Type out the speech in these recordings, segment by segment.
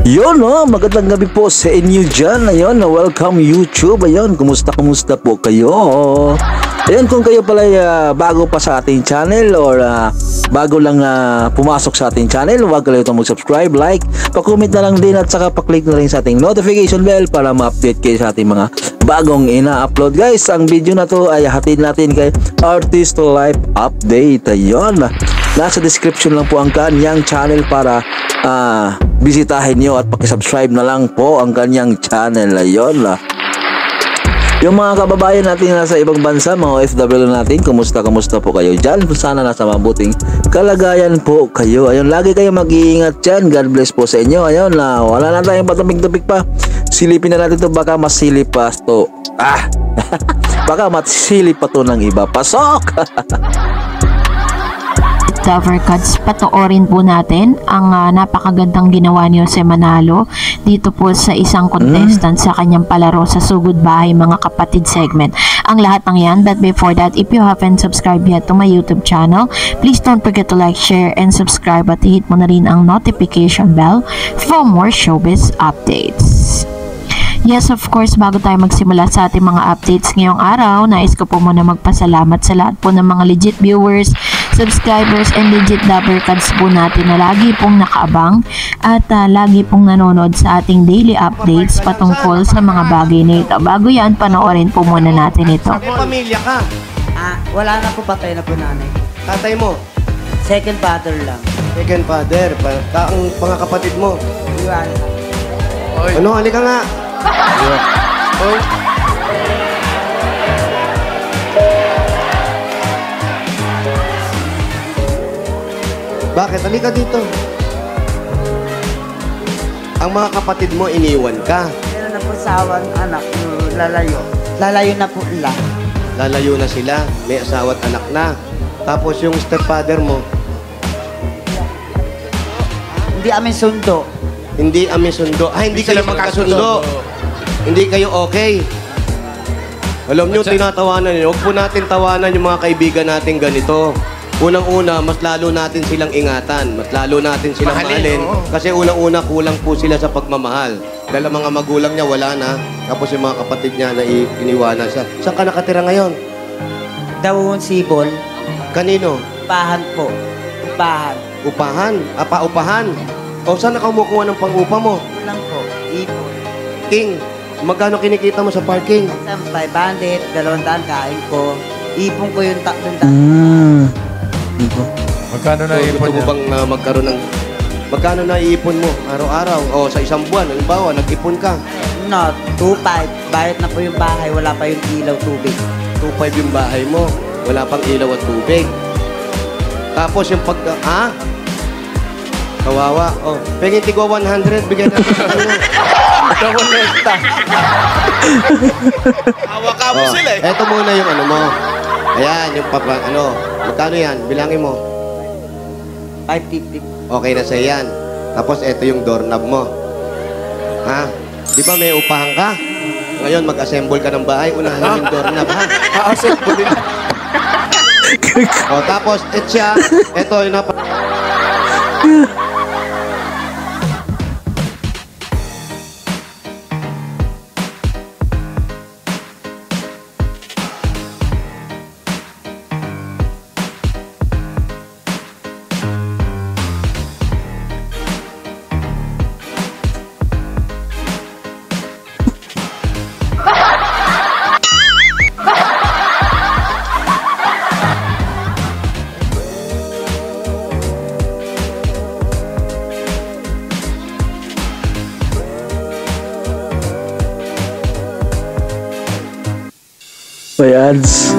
Yun magandang gabi po sa inyo dyan. Ayun, welcome YouTube. Ayun, kumusta po kayo? Ayun, kung kayo pala bago pa sa ating channel or bago lang pumasok sa ating channel, huwag kalimutan mag-subscribe, like, pa-comment na lang din at saka pa-click na rin sa ating notification bell para ma-update kayo sa ating mga bagong ina-upload. Guys, ang video na to ay hatid natin kay Artist Life Update. Ayun, nasa description lang po ang kanyang channel para bisitahin nyo at pakisubscribe na lang po ang kanyang channel. Ayun yung mga kababayan natin na nasa ibang bansa, mga OFW natin, kumusta po kayo dyan? Sana nasa mabuting kalagayan po kayo. Ayun, lagi kayo mag-iingat dyan. God bless po sa inyo. Ayun, wala na tayong patapik-tapik pa. Silipin na natin to, baka masilip pa to. Baka masilip pa to ng iba. Pasok! Lover Cards, patoorin po natin ang napakagandang ginawa ni Jose Manalo dito po sa isang contestant sa kanyang palaro sa Sugod Bahay Mga Kapatid segment. Ang lahat ng yan, but before that, if you haven't subscribed yet to my YouTube channel, please don't forget to like, share, and subscribe at hit mo na rin ang notification bell for more showbiz updates. Yes, of course, bago tayo magsimula sa ating mga updates ngayong araw, nais ko po muna magpasalamat sa lahat po ng mga legit viewers, subscribers, and legit lover cards po natin na lagi pong nakaabang at lagi pong nanonood sa ating daily updates patungkol sa mga bagay na ito. Bago yan, panoorin po muna natin ito. May pamilya ka? Wala na po, patay na po nanay. Tatay mo? Second father lang. Second father? Ang mga kapatid mo? Iwan na. Ano? Halika nga. Oy. Bakit? Halika dito. Ang mga kapatid mo, iniwan ka. Meron na po sawang anak, lalayo. Lalayo na po lang. Lalayo na sila. May asawa at anak na. Tapos yung stepfather mo, Hindi amin sundo. hindi amin sundo. Hindi kayo magkasundo. Hindi kayo okay. Alam nyo, tinatawanan nyo. Huwag po natin tawanan yung mga kaibigan natin ganito. Unang-una, mas lalo natin silang ingatan. Mas lalo natin silang mahalin. Kasi unang-una, kulang po sila sa pagmamahal. Dahil ang mga magulang niya, wala na. Tapos yung mga kapatid niya, iniwanan siya. Saan ka nakatira ngayon? Dawon sibol. Kanino? Upahan po. Upahan. Upahan? Upahan? O saan na kumukuha ng pang-upa mo? Lang po. Ipon. King, magkano kinikita mo sa parking? Isang 500, 200 kain ko. Ipon ko yung tatlong Magkano na So, ipon gusto mo niya? bang magkaroon ng... Magkano na iipon mo araw-araw? O sa isang buwan, halimbawa, nag-ipon ka. No, 2.5. Bayad na po yung bahay, wala pa yung ilaw, tubig. 2.5 yung bahay mo. Wala pang ilaw at tubig. Tapos yung pag... Kawawa. O, pwede tigwa 100, bigyan natin sa kanya. Kamonesta. Hawa ka mo sila eh. Eto muna yung ano mo. Ayan, yung magkano yan? Bilangin mo. 550. Okay na sa'yo yan. Tapos eto yung doorknob mo. Ha? Di ba may upahan ka? Ngayon, mag-assemble ka ng bahay. Unahin mo yung doorknob, ha? Assemble din. O, tapos, eto yung May ads.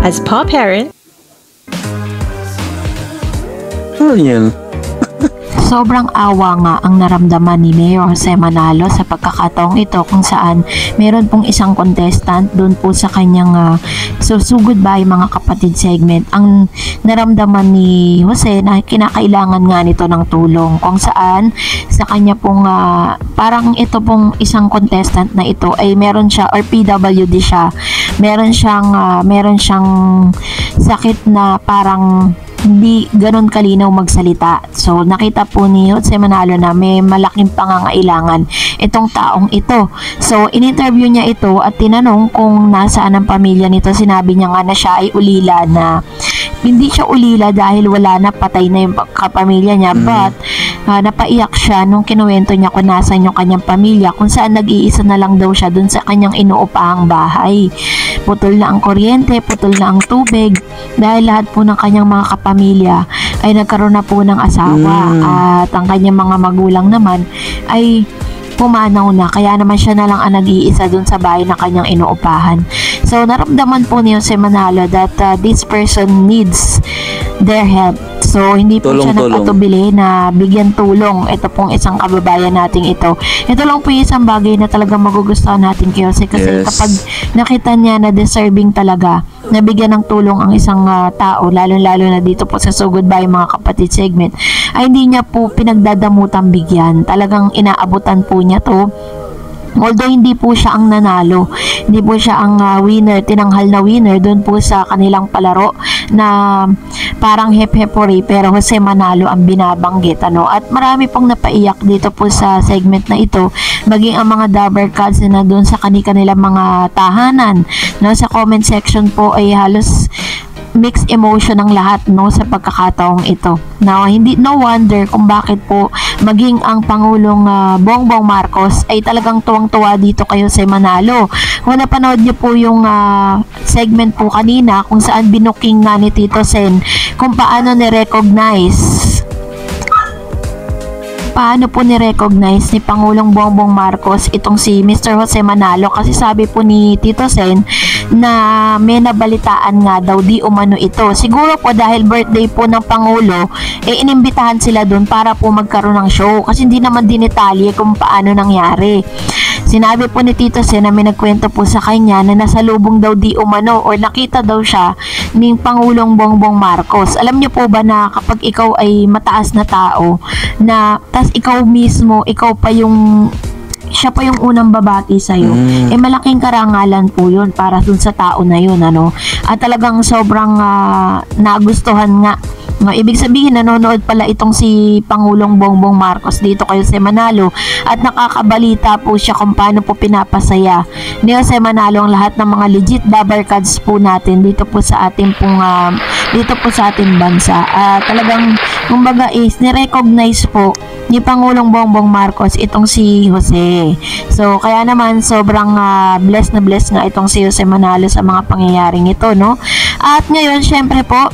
As paw parent, Ano yan? Sobrang awa nga ang naramdaman ni Mayor Jose Manalo sa pagkakataong ito kung saan meron pong isang contestant doon po sa kanyang Sugod Bahay Mga Kapatid segment. Ang naramdaman ni Jose na kinakailangan nga nito ng tulong kung saan sa kanya pong parang ito pong isang contestant na ito ay meron siya or PWD siya. Meron siyang sakit na parang hindi ganon kalinaw magsalita. So nakita po ni Jose Manalo na may malaking pangangailangan itong taong ito. So in-interview niya ito at tinanong kung nasaan ang pamilya nito. Sinabi niya nga na siya ay ulila, na hindi siya ulila dahil wala na, patay na yung kapamilya niya, but napaiyak siya nung kinuwento niya kung nasan yung kanyang pamilya, kung saan nag-iisa na lang daw siya dun sa kanyang inuupahang bahay. Putol na ang kuryente, putol na ang tubig, dahil lahat po ng kanyang mga kapamilya ay nagkaroon na po ng asawa, at ang kanyang mga magulang naman ay pumanaw na, kaya naman siya na lang ang nag-iisa dun sa bahay na kanyang inuupahan. So naramdaman po ni Jose Manalo that this person needs their help. So hindi po siya nagpatubili na bigyan tulong ito pong isang kababayan nating ito. Ito lang po yung isang bagay na talagang magugustuhan natin kay Jose, kasi kapag nakita niya na deserving talaga na bigyan ng tulong ang isang tao, lalo-lalo na dito po sa Sugod Bahay Mga Kapatid segment, ay hindi niya po pinagdadamutang bigyan. Talagang inaabutan po niya to. Although hindi po siya ang nanalo, hindi po siya ang winner, tinanghal na winner doon po sa kanilang palaro na parang hep-hepore, pero Jose Manalo ang binabanggit, ano. At marami pong napaiyak dito po sa segment na ito, maging ang mga Dabber Cats na doon sa kanilang mga tahanan, no. Sa comment section po ay halos mixed emotion ang lahat, no, sa pagkakataong ito. Now, no wonder kung bakit po maging ang Pangulong Bongbong Marcos ay talagang tuwang-tuwa dito kay Jose Manalo. Kung napanood niyo po yung segment po kanina kung saan binuking nga ni Tito Sen kung paano ni-recognize ni Pangulong Bongbong Marcos itong si Mr. Jose Manalo, kasi sabi po ni Tito Sen na may nabalitaan nga daw di umano ito. Siguro po dahil birthday po ng Pangulo, inimbitahan sila doon para po magkaroon ng show, kasi hindi naman dinitalye kung paano nangyari. Sinabi po ni Tito Sen na may nagkwento po sa kanya na nasalubong daw di umano or nakita daw siya ni Pangulong Bongbong Marcos. Alam niyo po ba na kapag ikaw ay mataas na tao, na tas ikaw mismo, siya pa yung unang babati sa'yo, malaking karangalan po yun para dun sa tao na yun, ano. At talagang sobrang nagustuhan nga. No, ibig sabihin, nanonood pala itong si Pangulong Bongbong Marcos dito kay Jose Manalo, at nakakabalita po siya kung paano po pinapasaya ni Jose Manalo ang lahat ng mga legit Dabber Cats po natin dito po sa ating bansa. Talagang kumbaga is ni-recognize po ni Pangulong Bongbong Marcos itong si Jose. So kaya naman sobrang blessed na blessed nga itong si Jose Manalo sa mga pangyayaring ito, no? At ngayon, syempre po,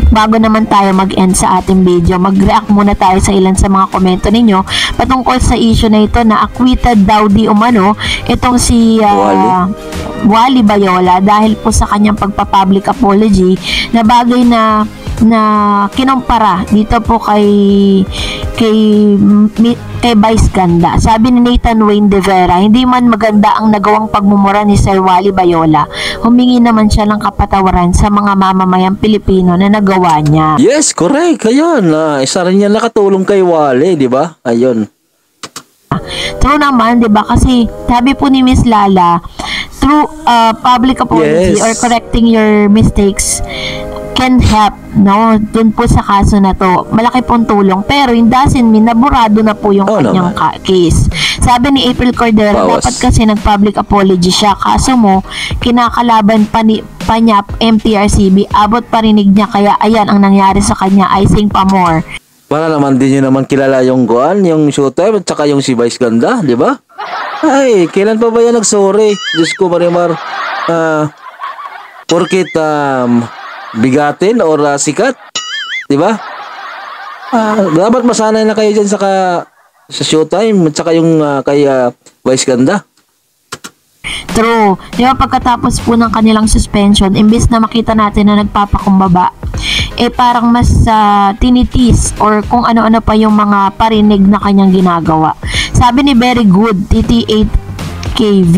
bago naman tayo mag-end sa ating video, mag-react muna tayo sa ilan sa mga komento ninyo patungkol sa issue na ito na acquitted daw di umano itong si Wally Bayola dahil po sa kanyang pagpa-public apology na bagay na kinumpara dito po kay Vice Ganda. Sabi ni Nathan Wayne De Vera, hindi man maganda ang nagawang pagmumura ni Sir Wally Bayola, humingi naman siya ng kapatawaran sa mga mamamayang Pilipino na nagawa niya. Yes, correct. Ayun, isa rin yan nakatulong kay Wally, di ba? Ayun. True naman, di ba? Kasi sabi po ni Miss Lala, through public apology or correcting your mistakes can help, no, dun po sa kaso na to. Malaki pong tulong, pero it doesn't mean na burado na po yung kanyang case. Sabi ni April Cordero, dapat kasi nag-public apology siya, kaso mo kinakalaban pa niya MTRCB, abot parinig niya, kaya ayan ang nangyari sa kanya, I sing pa more. Para naman din nyo naman kilala yung yung Showtime at saka yung si Vice Ganda, di ba? Ay, kailan pa ba yan nag-sorry? Diyos ko, Marimar. Porkit bigatin or sikat, di ba? Dapat masanay na kayo dyan sa Showtime at saka yung kay Vice Ganda. True. Di ba pagkatapos po ng kanilang suspension, imbis na makita natin na nagpapakumbaba, parang mas tinitis or kung ano-ano pa yung mga parinig na kanyang ginagawa. Sabi ni Very Good, TT8KV,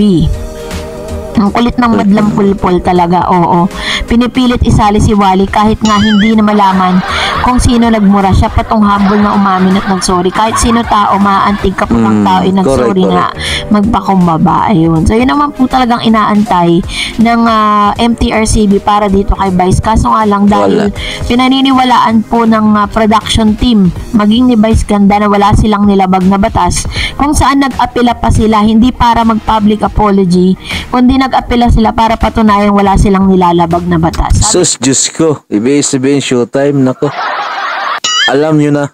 ang kulit ng madlang pulpol talaga, oo. Pinipilit isali si Wally kahit nga hindi na malaman kung sino nagmura. Siya pa tong humble na umamin at nagsorry. Kahit sino tao, maantig kapag ang tao ay nagsorry correct. nga, magpakumbaba. Ayun. So, yun naman po talagang inaantay ng MTRCB para dito kay Vice. Kaso nga lang dahil pinaniniwalaan po ng production team, maging ni Vice Ganda na wala silang nilabag na batas, kung saan nag-apela pa sila, hindi para mag-public apology, kundi nag-apela sila para patunayan wala silang nilalabag na batas. Sus, Diyos ko. Ibig sabihin, showtime. Nako. Alam nyo na.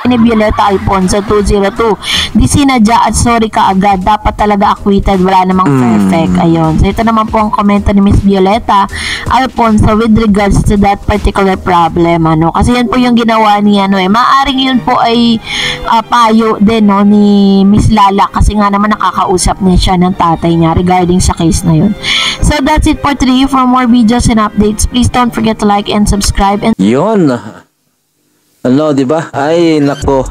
Ni Violeta Alfonso 202, di sinadya at sorry ka agad, dapat talaga acquitted, wala namang perfect. Ayun, so ito naman po ang komento ni Miss Violeta Alfonso with regards to that particular problem, ano, kasi yan po yung ginawa ni maaring yun po ay payo din, no, ni Miss Lala, kasi nga naman nakakausap niya siya ng tatay niya regarding sa case na yun. So that's it for today. For more videos and updates, please don't forget to like and subscribe. And Yun. Ano, di ba? Ay, nako.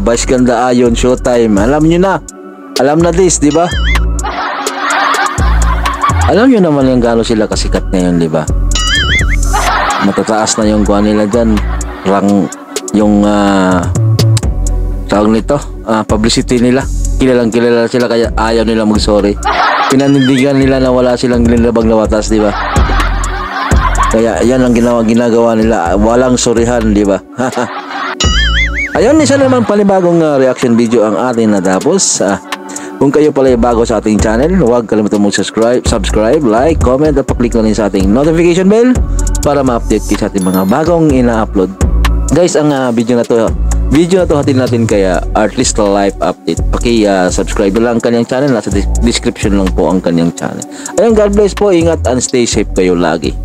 Vice Ganda Ayon, showtime. Alam nyo na. Alam na this, di ba? Alam nyo naman yung gano'n sila kasikat ngayon, di ba? Matataas na yung kuha nila dyan. Yung tawag nito, publicity nila. Kilalang kilala sila kaya ayaw nila mag-sorry. Pinanindigan nila na wala silang nilabag na batas, di ba? Kaya yan ang ginagawa nila. Walang sorihan, di ba? Ayun, isa naman panibagong reaction video ang atin natapos. Kung kayo pala ay bago sa ating channel, huwag kalimutan subscribe, like, comment at pa-click na rin sa ating notification bell para ma-update kayo sa ating mga bagong ina-upload. Guys, ang video na to hatid natin kaya Artlist Life Update. Paki-subscribe lang ang kanyang channel. Nasa description lang po ang kanyang channel. Ayun, God bless po. Ingat and stay safe kayo lagi.